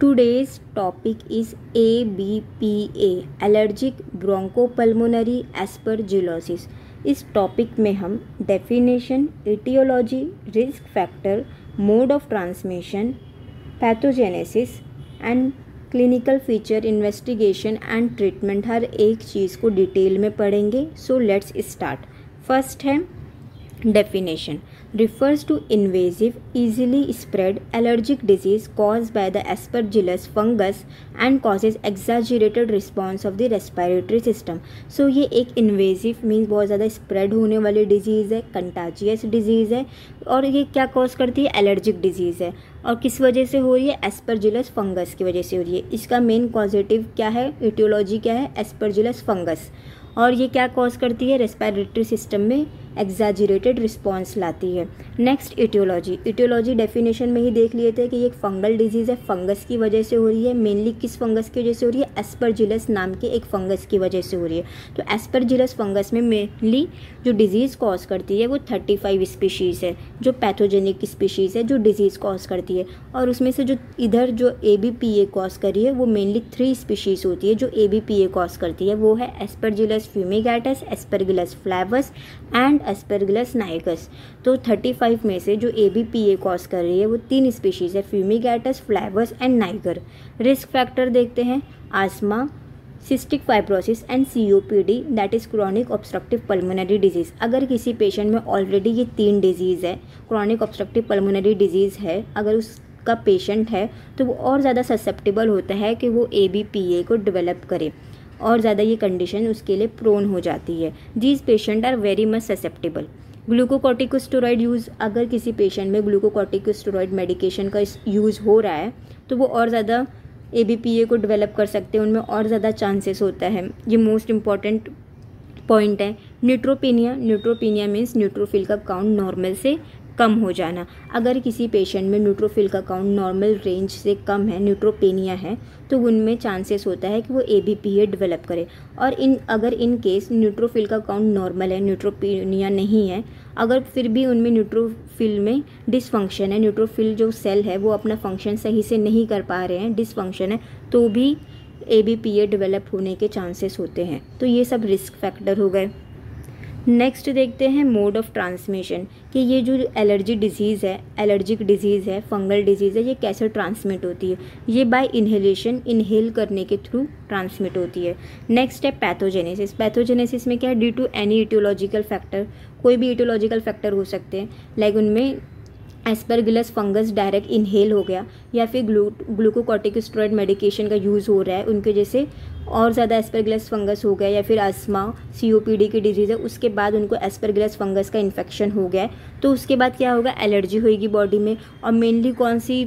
Today's topic is ABPA allergic bronchopulmonary aspergillosis। इस topic में हम definition, aetiology, risk factor, mode of transmission, pathogenesis and clinical feature, investigation and treatment, हर एक चीज़ को detail में पढ़ेंगे। So let's start. फर्स्ट है definition refers to invasive, easily spread allergic disease caused by the aspergillus fungus and causes exaggerated response of the respiratory system। so ये एक invasive means बहुत ज़्यादा spread होने वाली disease है, contagious disease है, और ये क्या cause करती है? allergic disease है। और किस वजह से हो रही है? एस्परजिलस फंगस की वजह से हो रही है। इसका मेन कॉजेटिव क्या है? इटियोलॉजी क्या है? Aspergillus fungus. और ये क्या कॉज करती है? रेस्पिरेटरी सिस्टम में एग्जैजरेटेड रिस्पॉन्स लाती है। Next etiology. इटियोलॉजी डेफिनेशन में ही देख लिए थे कि ये एक फंगल डिजीज़ है, फंगस की वजह से हो रही है। मेनली किस फंगस की वजह से हो रही है? एस्परजिलस नाम के एक फंगस की वजह से हो रही है। तो एस्परजिलस फंगस में मेनली जो डिजीज़ कॉज करती है वो 35 स्पीशीज़ है, जो पैथोजेनिक स्पीशीज़ है जो डिजीज़ कॉज करती है। और उसमें से जो इधर जो ABPA कॉज करी है वो मेनली 3 स्पीशीज़ होती है जो ABPA कॉज करती है। वो है Aspergillus fumigatus, Aspergillus flavus and Aspergillus नाइगस। तो 35 में से जो ABPA कॉज कर रही है वो 3 स्पीशीज़ है, fumigatus, flavus and niger. Risk factor देखते हैं, asthma, cystic fibrosis and COPD that is chronic obstructive pulmonary disease. अगर किसी पेशेंट में ऑलरेडी ये 3 डिजीज़ है, क्रॉनिक ऑब्स्ट्रक्टिव पल्मोनरी डिजीज़ है, अगर उसका पेशेंट है तो वो और ज़्यादा ससेप्टेबल होता है कि वो ABPA को डेवलप करे, और ज़्यादा ये कंडीशन उसके लिए प्रोन हो जाती है। These patient are very much susceptible. Glucocorticosteroid use, अगर किसी पेशेंट में ग्लूकोकॉर्टिकोस्टेरॉइड मेडिकेशन का यूज़ हो रहा है तो वो और ज़्यादा ABPA को डेवलप कर सकते हैं, उनमें और ज़्यादा चांसेस होता है। ये मोस्ट इम्पॉर्टेंट पॉइंट है। न्यूट्रोपीनिया। न्यूट्रोपीनिया मीन्स न्यूट्रोफिल का काउंट नॉर्मल से कम हो जाना। अगर किसी पेशेंट में न्यूट्रोफिल का काउंट नॉर्मल रेंज से कम है, न्यूट्रोपेनिया है, तो उनमें चांसेस होता है कि वो ABPA डेवलप करे। और अगर इन केस न्यूट्रोफिल का काउंट नॉर्मल है, न्यूट्रोपेनिया नहीं है, अगर फिर भी उनमें न्यूट्रोफिल में डिसफंक्शन है, न्यूट्रोफिल जो सेल है वो अपना फंक्शन सही से नहीं कर पा रहे हैं, डिसफंक्शन है, तो भी ABPA डेवलप होने के चांसेस होते हैं। तो ये सब रिस्क फैक्टर हो गए। नेक्स्ट देखते हैं मोड ऑफ ट्रांसमिशन, कि ये जो एलर्जी डिजीज़ है, एलर्जिक डिजीज़ है, फंगल डिजीज़ है, ये कैसे ट्रांसमिट होती है? ये बाय इन्हेलेशन, इन्हेल करने के थ्रू ट्रांसमिट होती है। नेक्स्ट है पैथोजेनेसिस। पैथोजेनेसिस में क्या है? Due to any aetiological factor, कोई भी इटियोलॉजिकल फैक्टर हो सकते हैं, लाइक उनमें एस्परगिलस फंगस डायरेक्ट इनहेल हो गया, या फिर ग्लूकोकॉर्टिकोस्टेरॉइड मेडिकेशन का यूज़ हो रहा है, उनके जैसे और ज़्यादा एस्परगिलस फंगस हो गया, या फिर अस्थमा, COPD की डिजीज़ है, उसके बाद उनको एस्परगिलस फंगस का इन्फेक्शन हो गया है, तो उसके बाद क्या होगा? एलर्जी होगी बॉडी में। और मेनली कौन सी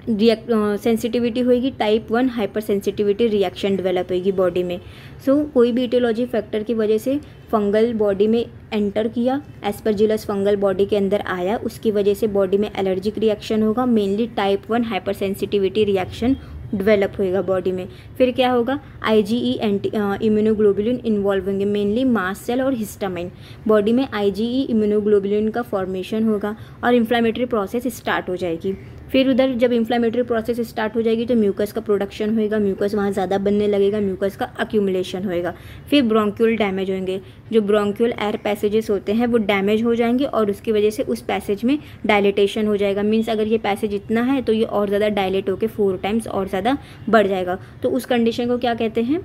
सेंसिटिविटी होगी? Type 1 hyper sensitivity reaction develop होगी बॉडी में। सो कोई भी इटियोलॉजी फैक्टर की वजह से फंगल बॉडी में एंटर किया, एस्परजिलस फंगल बॉडी के अंदर आया, उसकी वजह से बॉडी में एलर्जिक रिएक्शन होगा, mainly type 1 hyper sensitivity reaction develop होएगा बॉडी में। फिर क्या होगा? IgE एंटी इम्यूनोग्लोबुलिन इन्वॉल्व होंगे, मेनली मास्ट सेल और हिस्टामाइन। बॉडी में IgE इम्यूनोग्लोबुलिन का फॉर्मेशन होगा और इन्फ्लामेटरी प्रोसेस स्टार्ट हो जाएगी। फिर उधर जब इन्फ्लामेटरी प्रोसेस स्टार्ट हो जाएगी तो म्यूकस का प्रोडक्शन होएगा, म्यूकस वहाँ ज़्यादा बनने लगेगा, म्यूकस का अक्यूमुलेशन होएगा। फिर ब्रोंक्यूल डैमेज होंगे, जो ब्रोंक्यूल एयर पैसेजेस होते हैं वो डैमेज हो जाएंगे, और उसकी वजह से उस पैसेज में डायलेटेशन हो जाएगा। मीन्स अगर ये पैसेज इतना है तो ये और ज़्यादा डायलेट होकर 4 टाइम्स और ज़्यादा बढ़ जाएगा। तो उस कंडीशन को क्या कहते हैं?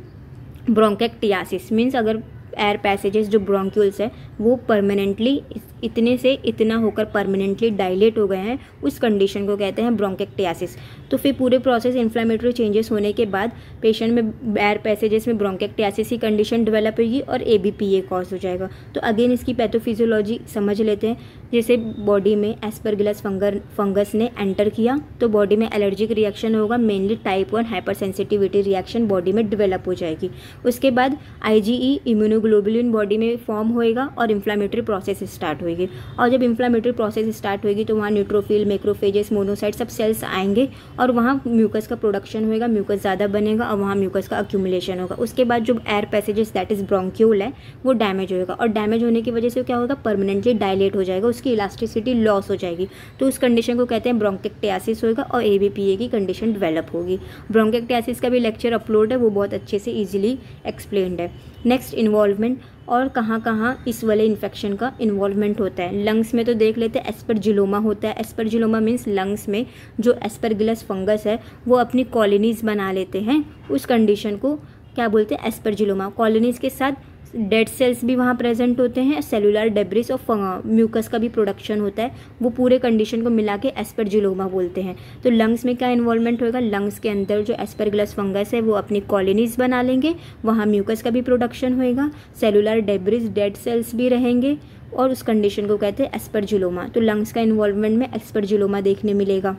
ब्रोंकेक्टियासिस। मीन्स अगर एयर पैसेजेस जो ब्रोंक्यूल्स है वो परमानेंटली इतने से इतना होकर परमानेंटली डायलेट हो गए हैं, उस कंडीशन को कहते हैं ब्रोंकेक्टियासिस। तो फिर पूरे प्रोसेस इन्फ्लामेटरी चेंजेस होने के बाद पेशेंट में एयर पैसेजेस में ब्रोंकेक्टियासिस की कंडीशन डेवलप होगी और ABPA कॉज हो जाएगा। तो अगेन इसकी पैथोफिजियोलॉजी समझ लेते हैं। जैसे बॉडी में एस्परगिलस फंगस ने एंटर किया तो बॉडी में एलर्जिक रिएक्शन होगा, mainly type 1 hyper sensitivity reaction body में डेवलप हो जाएगी। उसके बाद IgE इम्यूनोग्लोबुलिन बॉडी में फॉर्म होएगा और इन्फ्लामेटरी प्रोसेस स्टार्ट होएगी। और जब इन्फ्लामेटरी प्रोसेस स्टार्ट होएगी तो वहाँ न्यूट्रोफिल, मैक्रोफेजेस, मोनोसाइट सब सेल्स आएंगे और वहाँ म्यूकस का प्रोडक्शन होएगा, म्यूकस ज़्यादा बनेगा और वहाँ म्यूकस का अक्यूमुलेशन होगा। उसके बाद जो air passages that is bronchiole है वो डैमेज होएगा और डैमेज होने की वजह से क्या होगा, परमानेंटली डायलेट हो जाएगा, उसकी इलास्टिसिटी लॉस हो जाएगी। तो उस कंडीशन को कहते हैं ब्रोंकेक्टियासिस होएगा और ABPA की कंडीशन डेवलप होगी। ब्रोंकेक्टियासिस का भी लेक्चर अपलोड है, वो बहुत अच्छे से ईजिली एक्सप्लेन्ड है। नेक्स्ट, इन्वॉल्वमेंट और कहाँ कहाँ इस वाले इन्फेक्शन का इन्वॉल्वमेंट होता है। लंग्स में तो देख लेते हैं एस्परजिलोमा होता है। एस्परजिलोमा मीन्स लंग्स में जो एस्परगिलस फंगस है वो अपनी कॉलोनीज बना लेते हैं, उस कंडीशन को क्या बोलते हैं, एस्परजिलोमा। कॉलोनीज के साथ डेड सेल्स भी वहाँ प्रेजेंट होते हैं, सेलुलर डेब्रिस और म्यूकस का भी प्रोडक्शन होता है, वो पूरे कंडीशन को मिला के एस्परजिलोमा बोलते हैं। तो लंग्स में क्या इन्वॉल्वमेंट होगा, लंग्स के अंदर जो एस्परगिलस फंगस है वो अपनी कॉलोनीज बना लेंगे, वहाँ म्यूकस का भी प्रोडक्शन होएगा, सेलुलर डेब्रिस, डेड सेल्स भी रहेंगे और उस कंडीशन को कहते हैं एस्परजिलोमा। तो लंग्स का इन्वॉल्वमेंट में एस्परजिलोमा देखने मिलेगा।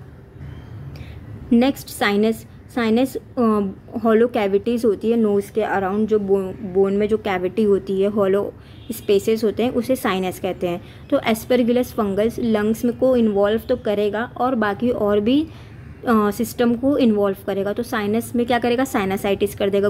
Next, sinus. Sinus hollow cavities होती है नोज़ के अराउंड, जो बोन में जो कैविटी होती है, हॉलो स्पेसेस होते हैं, उसे साइनस कहते हैं। तो एस्परगिलस फंगस लंग्स में को इन्वॉल्व तो करेगा और बाकी और भी सिस्टम को इन्वॉल्व करेगा। तो साइनस में क्या करेगा, साइनसाइटिस कर देगा,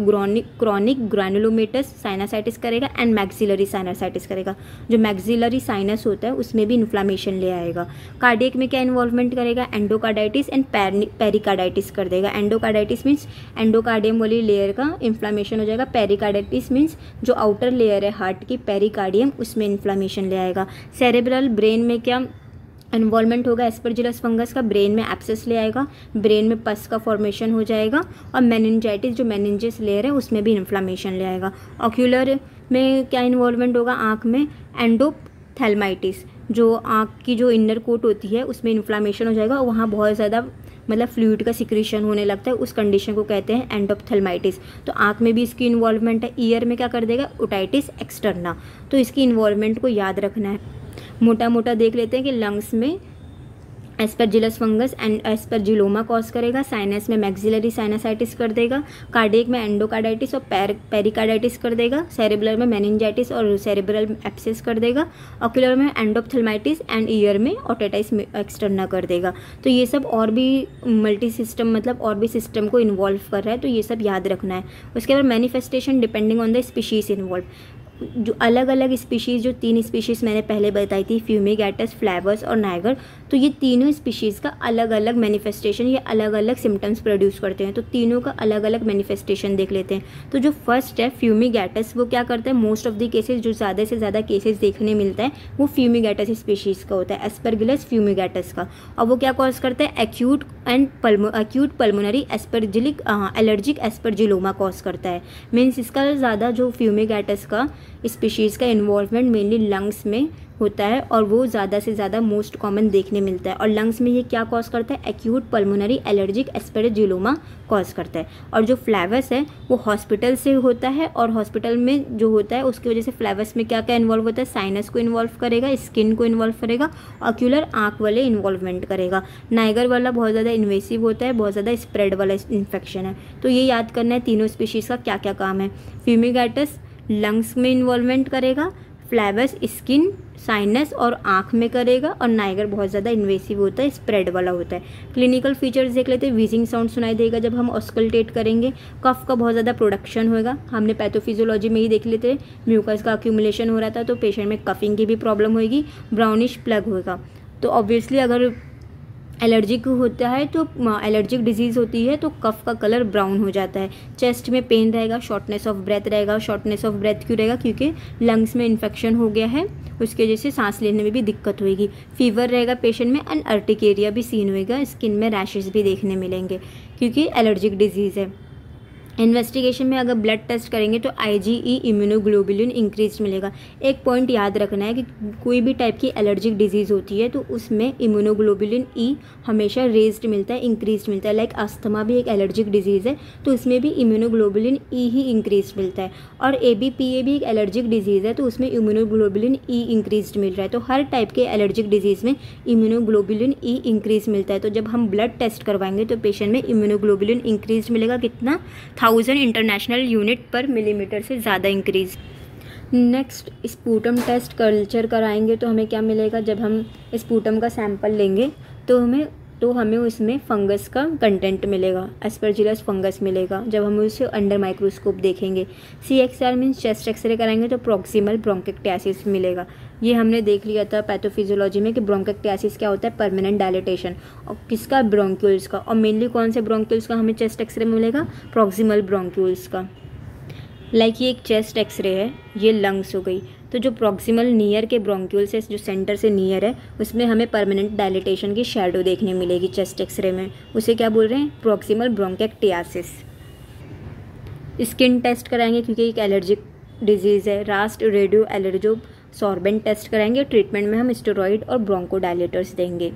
क्रॉनिक ग्रैनुलोमेटस साइनसाइटिस करेगा एंड मैक्सिलरी साइनसाइटिस करेगा। जो मैक्सिलरी साइनस होता है उसमें भी इन्फ्लामेशन ले आएगा। कार्डियक में क्या इन्वॉल्वमेंट करेगा, एंडोकार्डाइटिस एंड पेरिकार्डाइटिस कर देगा। एंडोकार्डाइटिस मीन्स एंडोकार्डियम वाली लेयर का इन्फ्लामेशन हो जाएगा। पेरिकार्डाइटिस मीन्स जो आउटर लेयर है हार्ट की, पेरिकार्डियम, उसमें इन्फ्लामेशन ले आएगा। सेरेब्रल, ब्रेन में क्या इन्वॉल्वमेंट होगा एस्परजिलस फंगस का, ब्रेन में एब्सेस ले आएगा, ब्रेन में पस का फॉर्मेशन हो जाएगा। और मेनिंजाइटिस, जो मेनिंजेस लेयर है उसमें भी इन्फ्लामेशन ले आएगा। ऑक्यूलर में क्या इन्वॉल्वमेंट होगा, आँख में एंडोप्थेल्माइटिस, जो आँख की जो इनर कोट होती है उसमें इन्फ्लामेशन हो जाएगा और वहाँ बहुत ज़्यादा मतलब फ्लूइड का सिक्रीशन होने लगता है, उस कंडीशन को कहते हैं एंडोप्थेल्माइटिस। तो आँख में भी इसकी इन्वॉल्वमेंट है। ईयर में क्या कर देगा, ओटाइटिस एक्सटर्ना। तो इसकी इन्वॉल्वमेंट को याद रखना है। मोटा मोटा देख लेते हैं कि लंग्स में Aspergillus fungus and aspergilloma cause करेगा, साइनस में मैक्सिलरी साइनसाइटिस कर देगा, कार्डियक में एंडोकार्डाइटिस और पेरिकार्डाइटिस कर देगा, सेरेब्रल में मेनिंजाइटिस और सेरेब्रल एब्सेस कर देगा, ऑक्यूलर में एंडोप्थेल्माइटिस एंड ईयर में ओटाइटिस एक्सटर्ना कर देगा। तो ये सब और भी मल्टी सिस्टम मतलब और भी सिस्टम को इन्वॉल्व कर रहा है, तो ये सब याद रखना है। उसके बाद manifestation depending on the species involve. जो अलग अलग स्पीशीज़, जो 3 स्पीशीज़ मैंने पहले बताई थी, फ्यूमिगेटस, फ्लेवर्स और नाइगर, तो ये तीनों स्पीशीज़ का अलग अलग मैनिफेस्टेशन, ये अलग अलग सिम्टम्स प्रोड्यूस करते हैं। तो तीनों का अलग अलग मैनिफेस्टेशन देख लेते हैं। तो जो फर्स्ट है फ्यूमिगेटस, वो क्या करता है, मोस्ट ऑफ द केसेस, जो ज़्यादा से ज़्यादा केसेस देखने मिलता है वो फ्यूमिगेटस स्पीशीज़ का होता है, एस्परगिलस फ्यूमिगेटस का। और वो क्या कॉज करता है, acute pulmonary aspergillic allergic aspergilloma cause करता है। मीन्स इसका ज़्यादा जो फ्यूमिगेटस का स्पीशीज़ का इन्वॉल्वमेंट मेनली लंग्स में होता है और वो ज़्यादा से ज़्यादा मोस्ट कॉमन देखने मिलता है। और लंग्स में ये क्या कॉज करता है, acute pulmonary allergic aspergilloma cause करता है। और जो फ्लेवस है वो हॉस्पिटल से होता है और हॉस्पिटल में जो होता है उसकी वजह से फ्लेवस में क्या क्या इन्वॉल्व होता है, साइनस को इन्वॉल्व करेगा, स्किन को इन्वॉल्व करेगा, ऑक्यूलर आँख वाले इन्वॉल्वमेंट करेगा। नाइगर वाला बहुत ज़्यादा इन्वेसिव होता है, बहुत ज़्यादा स्प्रेड वाला इन्फेक्शन है। तो ये याद करना है तीनों स्पीशीज़ का क्या क्या काम है। फ्यूमिगेटस लंग्स में इन्वॉल्वमेंट करेगा, फ्लेवस स्किन, साइनस और आँख में करेगा, और नाइगर बहुत ज़्यादा इन्वेसिव होता है, स्प्रेड वाला होता है। क्लिनिकल फीचर्स देख लेते हैं। वीजिंग साउंड सुनाई देगा जब हम ऑस्कल्टेट करेंगे, कफ का बहुत ज़्यादा प्रोडक्शन होगा, हमने पैथोफिजियोलॉजी में ही देख लेते हैं, म्यूकस का अक्यूमुलेशन हो रहा था तो पेशेंट में कफिंग की भी प्रॉब्लम होगी, ब्राउनिश प्लग होगा। तो ऑब्वियसली अगर एलर्जिक होता है तो एलर्जिक डिजीज़ होती है तो कफ का कलर ब्राउन हो जाता है। चेस्ट में पेन रहेगा, शॉर्टनेस ऑफ ब्रेथ रहेगा। शॉर्टनेस ऑफ ब्रेथ क्यों रहेगा, क्योंकि लंग्स में इन्फेक्शन हो गया है, उसकी वजह से सांस लेने में भी दिक्कत होगी। फीवर रहेगा पेशेंट में एंड अर्टिकेरिया भी सीन होएगा, स्किन में रैशेस भी देखने मिलेंगे क्योंकि एलर्जिक डिजीज़ है। इन्वेस्टिगेशन में अगर ब्लड टेस्ट करेंगे तो IgE इम्यूनोग्लोबुलिन इंक्रीज मिलेगा। एक पॉइंट याद रखना है कि कोई भी टाइप की एलर्जिक डिजीज़ होती है तो उसमें इम्यूनोग्लोबुलिन E हमेशा रेज्ड मिलता है, इंक्रीज मिलता है। लाइक अस्थमा भी एक एलर्जिक डिजीज़ है तो उसमें भी इम्यूनोग्लोबुलिन E ही इंक्रीज मिलता है। और ABPA भी एक एलर्जिक डिजीज़ है तो उसमें इम्यूनोग्लोबुलिन E इंक्रीज मिल रहा है। तो हर टाइप के एलर्जिक डिजीज़ में इम्यूनोग्लोबुलिन E इंक्रीज मिलता है। तो जब हम ब्लड टेस्ट करवाएंगे तो पेशेंट में इम्यूनोग्लोबुलिन इंक्रीज मिलेगा, कितना, 1000 इंटरनेशनल यूनिट पर मिलीमीटर से ज़्यादा increase. Next sputum test culture कराएंगे तो हमें क्या मिलेगा, जब हम स्पूटम का सैंपल लेंगे तो हमें उसमें फंगस का कंटेंट मिलेगा, एस्परजिलस फंगस मिलेगा जब हम उसे अंडर माइक्रोस्कोप देखेंगे। CXR मीन्स चेस्ट एक्सरे कराएंगे तो प्रॉक्सिमल ब्रोंकेक्टियासिस मिलेगा। ये हमने देख लिया था पैथोफिजियोलॉजी में कि ब्रोंकेक्टियासिस क्या होता है, परमानेंट डायलेटेशन, और किसका, ब्रोंक्यूल्स का, और मेनली कौन से ब्रोंक्यूल्स का हमें चेस्ट एक्सरे में मिलेगा, प्रॉक्सिमल ब्रोंक्यूल्स का। लाइक ये एक चेस्ट एक्सरे है, ये लंग्स हो गई, तो जो प्रॉक्सिमल नियर के ब्रोंक्यूल्स है, जो सेंटर से नियर है, उसमें हमें परमानेंट डायलिटेशन की शैडो देखने मिलेगी चेस्ट एक्सरे में, उसे क्या बोल रहे हैं, प्रॉक्सिमल ब्रोंकेक्टियासिस। स्किन टेस्ट कराएंगे क्योंकि एक एलर्जिक डिजीज़ है, रास्ट रेडियो एलर्जो सॉर्बेंट टेस्ट कराएंगे। ट्रीटमेंट में हम स्टेरॉइड और ब्रोंकोडायलेटर्स देंगे।